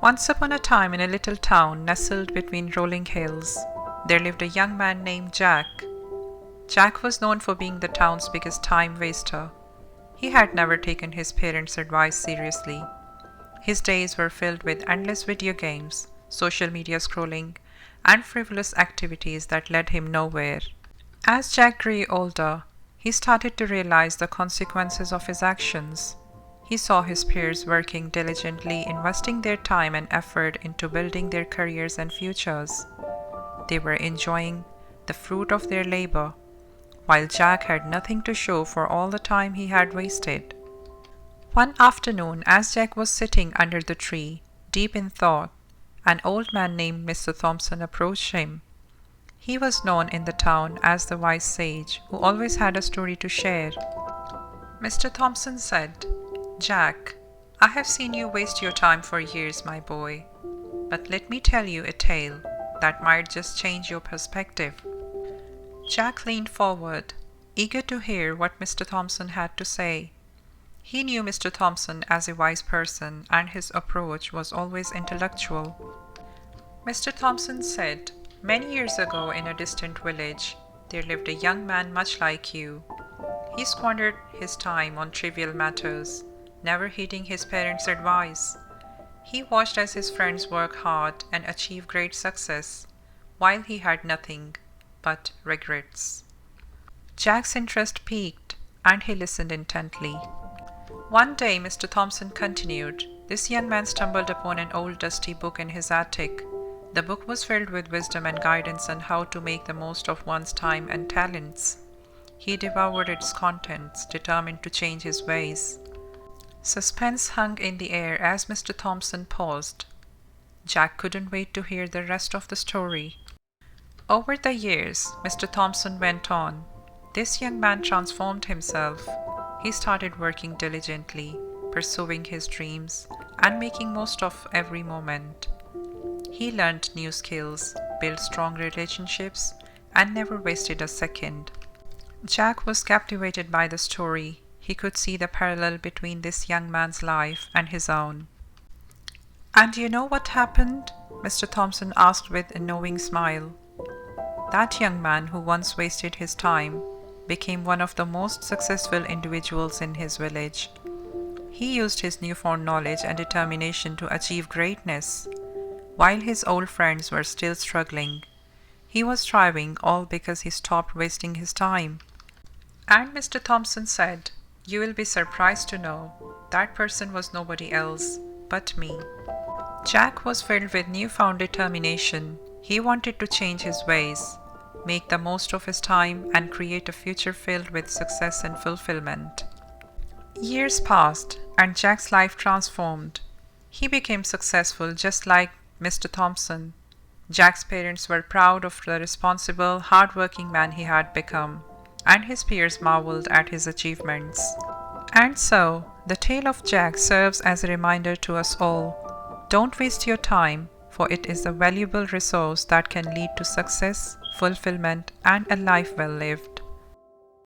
Once upon a time, in a little town nestled between rolling hills, there lived a young man named Jack. Jack was known for being the town's biggest time waster. He had never taken his parents' advice seriously. His days were filled with endless video games, social media scrolling, and frivolous activities that led him nowhere. As Jack grew older, he started to realize the consequences of his actions. He saw his peers working diligently, investing their time and effort into building their careers and futures. They were enjoying the fruit of their labor, while Jack had nothing to show for all the time he had wasted. One afternoon, as Jack was sitting under the tree, deep in thought, an old man named Mr. Thompson approached him. He was known in the town as the wise sage who always had a story to share. Mr. Thompson said, "Jack, I have seen you waste your time for years, my boy, but let me tell you a tale that might just change your perspective." Jack leaned forward, eager to hear what Mr. Thompson had to say. He knew Mr. Thompson as a wise person, and his approach was always intellectual. Mr. Thompson said, "Many years ago in a distant village, there lived a young man much like you. He squandered his time on trivial matters, never heeding his parents' advice. He watched as his friends worked hard and achieved great success, while he had nothing but regrets." Jack's interest piqued, and he listened intently. One day, Mr. Thompson continued, this young man stumbled upon an old dusty book in his attic. The book was filled with wisdom and guidance on how to make the most of one's time and talents. He devoured its contents, determined to change his ways. Suspense hung in the air as Mr. Thompson paused. Jack couldn't wait to hear the rest of the story. Over the years, Mr. Thompson went on. This young man transformed himself. He started working diligently, pursuing his dreams, and making most of every moment. He learned new skills, built strong relationships, and never wasted a second. Jack was captivated by the story. He could see the parallel between this young man's life and his own. "And you know what happened?" Mr. Thompson asked with a knowing smile. "That young man who once wasted his time became one of the most successful individuals in his village. He used his newfound knowledge and determination to achieve greatness, while his old friends were still struggling. He was thriving all because he stopped wasting his time." And Mr. Thompson said, "You will be surprised to know that person was nobody else but me." Jack was filled with newfound determination. He wanted to change his ways, make the most of his time, and create a future filled with success and fulfillment. Years passed, and Jack's life transformed. He became successful just like Mr. Thompson. Jack's parents were proud of the responsible, hard-working man he had become, and his peers marveled at his achievements. And so, the tale of Jack serves as a reminder to us all. Don't waste your time, for it is a valuable resource that can lead to success, fulfillment, and a life well lived.